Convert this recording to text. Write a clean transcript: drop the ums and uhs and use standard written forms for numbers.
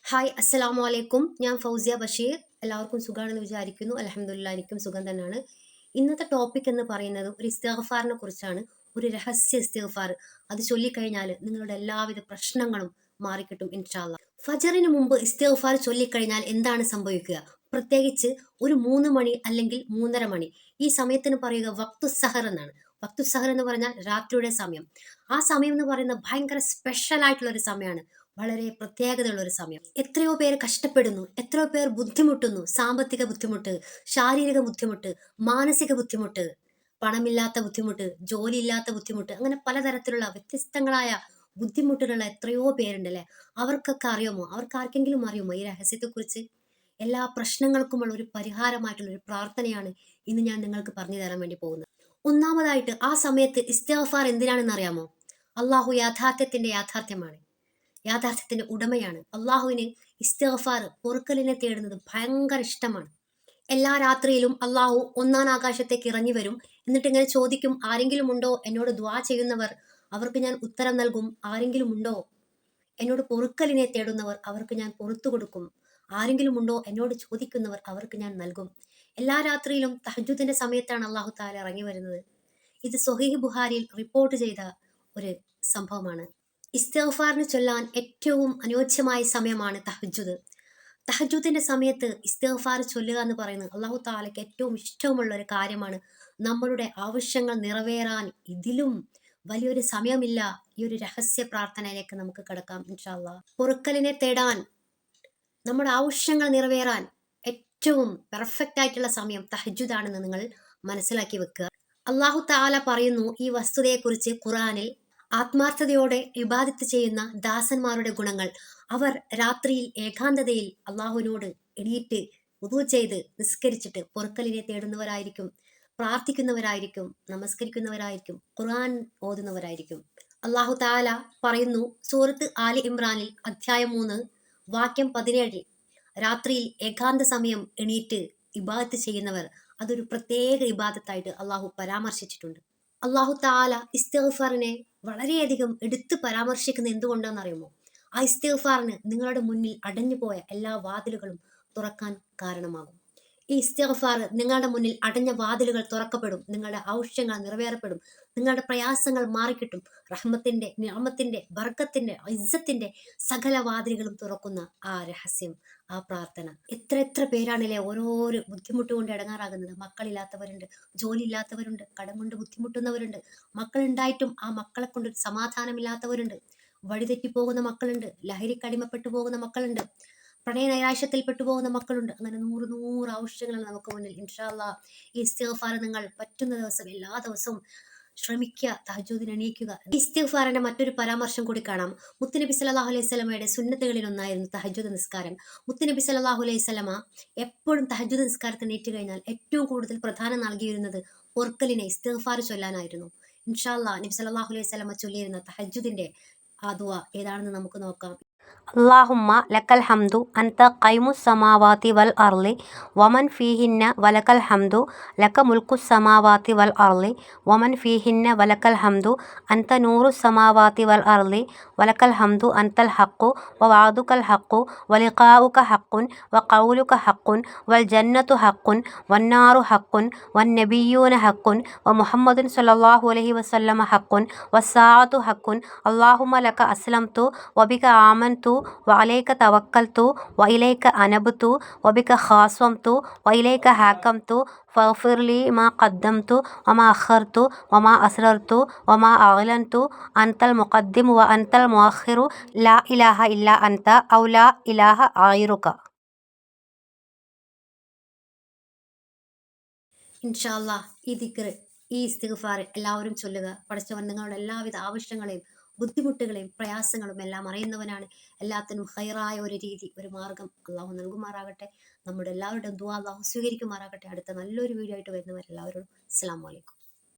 Hi അസ്സലാമു അലൈക്കും. ഞാൻ ഫൗസിയ ബഷീർ. എല്ലാവർക്കും സുഖമാണെന്ന് വിചാരിക്കുന്നു. അൽഹംദുലില്ലാ എനിക്കും സുഖം തന്നെയാണ്. ഇന്നത്തെ ടോപ്പിക് എന്ന് പറയുന്നത് ഒരു ഇസ്തിഗ്ഫാറിനെ കുറിച്ചാണ്. ഒരു രഹസ്യ ഇസ്തിഗ്ഫാർ. അത് ചൊല്ലിക്കഴിഞ്ഞാൽ നിങ്ങളുടെ എല്ലാവിധ പ്രശ്നങ്ങളും മാറിക്കിട്ടും ഇൻഷാ അല്ലാ. ഫജറിന് മുമ്പ് ഇസ്തിഗ്ഫാർ ചൊല്ലിക്കഴിഞ്ഞാൽ എന്താണ് സംഭവിക്കുക? പ്രത്യേകിച്ച് ഒരു 3 മണി അല്ലെങ്കിൽ 3:30 മണി. ഈ സമയത്തിന് പറയുക വക്തു സഹർ എന്നാണ്. വക്തു സഹർ എന്ന് പറഞ്ഞാൽ രാത്രിയുടെ സമയം. ആ സമയം എന്ന് പറയുന്നത് ഭയങ്കര സ്പെഷ്യൽ ആയിട്ടുള്ള ഒരു സമയമാണ്. വളരെ പ്രത്യേകതയുള്ള ഒരു സമയം. എത്രയോ പേര് കഷ്ടപ്പെടുന്നു, എത്രയോ പേർ ബുദ്ധിമുട്ടുന്നു. സാമ്പത്തിക ബുദ്ധിമുട്ട്, ശാരീരിക ബുദ്ധിമുട്ട്, മാനസിക ബുദ്ധിമുട്ട്, പണമില്ലാത്ത ബുദ്ധിമുട്ട്, ജോലിയില്ലാത്ത ബുദ്ധിമുട്ട്, അങ്ങനെ പലതരത്തിലുള്ള വ്യത്യസ്തങ്ങളായ ബുദ്ധിമുട്ടുകളുള്ള എത്രയോ പേരുണ്ടല്ലേ. അവർക്കൊക്കെ അറിയാമോ? അവർക്ക് ആർക്കെങ്കിലും അറിയുമോ ഈ രഹസ്യത്തെക്കുറിച്ച്? എല്ലാ പ്രശ്നങ്ങൾക്കുമുള്ള ഒരു പരിഹാരമായിട്ടുള്ള ഒരു പ്രാർത്ഥനയാണ് ഇന്ന് ഞാൻ നിങ്ങൾക്ക് പറഞ്ഞു തരാൻ വേണ്ടി പോകുന്നത്. ഒന്നാമതായിട്ട് ആ സമയത്ത് ഇസ്തിഗ്ഫാർ എന്തിനാണെന്ന് അറിയാമോ? അള്ളാഹു യാഥാർത്ഥ്യമാണ്, യാഥാർത്ഥ്യത്തിന്റെ ഉടമയാണ്. അള്ളാഹുവിന് ഇസ്തിഗ്ഫാർ, പൊറുക്കലിനെ തേടുന്നത് ഭയങ്കര ഇഷ്ടമാണ്. എല്ലാ രാത്രിയിലും അള്ളാഹു ഒന്നാം ആകാശത്തേക്ക് ഇറങ്ങി വരും. എന്നിട്ട് ഇങ്ങനെ ചോദിക്കും, ആരെങ്കിലും ഉണ്ടോ എന്നോട് ദ്വാ ചെയ്യുന്നവർ? അവർക്ക് ഞാൻ ഉത്തരം നൽകും. ആരെങ്കിലും ഉണ്ടോ എന്നോട് പൊറുക്കലിനെ തേടുന്നവർ? അവർക്ക് ഞാൻ പൊറത്തു കൊടുക്കും. ആരെങ്കിലും ഉണ്ടോ എന്നോട് ചോദിക്കുന്നവർ? അവർക്ക് ഞാൻ നൽകും. എല്ലാ രാത്രിയിലും തഹജ്ജുദിന്റെ സമയത്താണ് അള്ളാഹു താല ഇറങ്ങി വരുന്നത്. ഇത് സ്വഹീഹ് ബുഹാരിയിൽ റിപ്പോർട്ട് ചെയ്ത ഒരു സംഭവമാണ്. ഇസ്തിഗ്ഫാറിന് ചൊല്ലാൻ ഏറ്റവും അനുയോജ്യമായ സമയമാണ് തഹജ്ജുദ്. തഹജ്ജുദിന്റെ സമയത്ത് ഇസ്തിഗ്ഫാർ ചൊല്ലുക എന്ന് പറയുന്നത് അള്ളാഹു താലയ്ക്ക് ഏറ്റവും ഇഷ്ടമുള്ള ഒരു കാര്യമാണ്. നമ്മളുടെ ആവശ്യങ്ങൾ നിറവേറാൻ ഇതിലും വലിയൊരു സമയമില്ല. ഈ ഒരു രഹസ്യ പ്രാർത്ഥനയിലേക്ക് നമുക്ക് കടക്കാം ഇൻഷാ അല്ലാഹ്. പൊറുക്കലിനെ തേടാൻ, നമ്മുടെ ആവശ്യങ്ങൾ നിറവേറാൻ ഏറ്റവും പെർഫെക്റ്റ് ആയിട്ടുള്ള സമയം തഹജ്ജുദാണെന്ന് നിങ്ങൾ മനസ്സിലാക്കി വെക്കുക. അള്ളാഹു താല പറയുന്നു ഈ വസ്തുതയെക്കുറിച്ച് ഖുർആനിൽ, ആത്മാർത്ഥതയോടെ ഇബാദത്ത് ചെയ്യുന്ന ദാസന്മാരുടെ ഗുണങ്ങൾ. അവർ രാത്രിയിൽ ഏകാന്തതയിൽ അള്ളാഹുവിനോട് എണീറ്റ് വുദൂ ചെയ്ത് നിസ്കരിച്ചിട്ട് പൊറുക്കലിനെ തേടുന്നവരായിരിക്കും, പ്രാർത്ഥിക്കുന്നവരായിരിക്കും, നമസ്കരിക്കുന്നവരായിരിക്കും, ഖുർആൻ ഓതുന്നവരായിരിക്കും. അള്ളാഹു താല പറയുന്നു സൂറത്ത് ആലി ഇമ്രാനിൽ അധ്യായം 3 വാക്യം 17, രാത്രിയിൽ ഏകാന്ത സമയം എണീറ്റ് ഇബാദത്ത് ചെയ്യുന്നവർ, അതൊരു പ്രത്യേക ഇബാദത്തായിട്ട് അള്ളാഹു പരാമർശിച്ചിട്ടുണ്ട്. അള്ളാഹു താല ഇസ്തിഗ്ഫാറിനെ വളരെയധികം എടുത്ത് പരാമർശിക്കുന്നത് എന്തുകൊണ്ടാണെന്ന് അറിയുമോ? ആ ഇസ്തിഗ്ഫാറിന് നിങ്ങളുടെ മുന്നിൽ അടഞ്ഞുപോയ എല്ലാ വാതിലുകളും തുറക്കാൻ കാരണമാകും. ഈ ഇസ്തിഗ്ഫാർ നിങ്ങളുടെ മുന്നിൽ അടഞ്ഞ വാതിലുകൾ തുറക്കപ്പെടും. നിങ്ങളുടെ ആവശ്യങ്ങൾ നിറവേറപ്പെടും. നിങ്ങളുടെ പ്രയാസങ്ങൾ മാറിക്കിട്ടും. റഹ്മത്തിന്റെ, നിഅമത്തിന്റെ, ബർക്കത്തിന്റെ, ഇസ്സത്തിന്റെ സകല വാതിലുകളും തുറക്കുന്ന ആ രഹസ്യം, ആ പ്രാർത്ഥന. എത്ര എത്ര പേരാണല്ലേ ഓരോരോ ബുദ്ധിമുട്ട് കൊണ്ട് ഇടങ്ങാറാകുന്നത്. മക്കളില്ലാത്തവരുണ്ട്, ജോലി ഇല്ലാത്തവരുണ്ട്, കടം കൊണ്ട് ബുദ്ധിമുട്ടുന്നവരുണ്ട്, മക്കളുണ്ടായിട്ടും ആ മക്കളെ കൊണ്ട് സമാധാനമില്ലാത്തവരുണ്ട്, വഴിതെറ്റി പോകുന്ന മക്കളുണ്ട്, ലഹരിക്ക് അടിമപ്പെട്ടു പോകുന്ന മക്കളുണ്ട്, പ്രണയ നൈരാശ്യത്തിൽ പോകുന്ന മക്കളുണ്ട്. അങ്ങനെ നൂറ് ആവശ്യങ്ങൾ നമുക്ക് മുന്നിൽ. ഇൻഷാ അല്ലാഹ് ഈ ഇസ്തിഗ്ഫാർ നിങ്ങൾ പറ്റുന്ന ദിവസം എല്ലാ ദിവസവും ശ്രമിക്കുക, തഹജ്ജുദിന് എണീക്കുക. ഇസ്തിഗ്ഫാറിന്റെ മറ്റൊരു പരാമർശം കൂടി കാണാം. മുത്തുനബി സല്ലല്ലാഹു അലൈഹി വസല്ലമയുടെ സുന്നത്തുകളിൽ ഒന്നായിരുന്നു തഹജ്ജുദ് നിസ്കാരം. മുത്തുനബി സല്ലല്ലാഹു അലൈഹി വസല്ലമ എപ്പോഴും തഹജ്ജുദ് നിസ്കാരത്തിന് എണീറ്റ് കഴിഞ്ഞാൽ ഏറ്റവും കൂടുതൽ പ്രധാനം നൽകിയിരുന്നത് പൊറുക്കലിനെ, ഇസ്തിഗ്ഫാർ ചൊല്ലാനായിരുന്നു. ഇൻഷാ അല്ലാഹ് നബി സല്ലല്ലാഹു അലൈഹി വസല്ലമ ചൊല്ലിയിരുന്ന തഹജ്ജുദിന്റെ ആ ദുആ ഏതാണെന്ന് നമുക്ക് നോക്കാം. اللهم لك الحمد أنت قيم السماوات والأرض ومن فيهن ولك الحمد لك ملك السماوات والأرض ومن فيهن ولك الحمد أنت نور السماوات والأرض ولك الحمد أنت الحق ووعدك الحق ولقاؤك حق وقولك حق والجنة حق والنار حق والنبيون حق ومحمد صلى الله عليه وسلم حق والساعة حق اللهم لك أسلمت وبك آمنت وعليك توكلت وإليك أنبت وبك خاصمت وإليك حاكمت فاغفر لي ما قدمت وما أخرت وما أسررت وما أعلنت أنت المقدم وأنت المؤخر لا إله إلا أنت أو لا إله غيرك. ഇൻഷാ അല്ലാഹ് ഈ ദിക്റ്, ഈ ഇസ്തിഗ്ഫാർ എല്ലാവരും ചൊല്ലുക. പടച്ചവൻ നിങ്ങളുടെ എല്ലാവിധ ആവശ്യങ്ങളെയും ബുദ്ധിമുട്ടുകളെയും പ്രയാസങ്ങളും എല്ലാം അറിയുന്നവനാണ്. എല്ലാത്തിനും ഹൈറായ ഒരു രീതി, ഒരു മാർഗം അള്ളാഹു നൽകുമാറാകട്ടെ. നമ്മുടെ എല്ലാവരുടെയും ദുആ അള്ളാഹു സ്വീകരിക്കുമാറാകട്ടെ. അടുത്ത നല്ലൊരു വീഡിയോ ആയിട്ട് വരുന്നവരെല്ലാവരോടും അസ്സലാമു അലൈക്കും.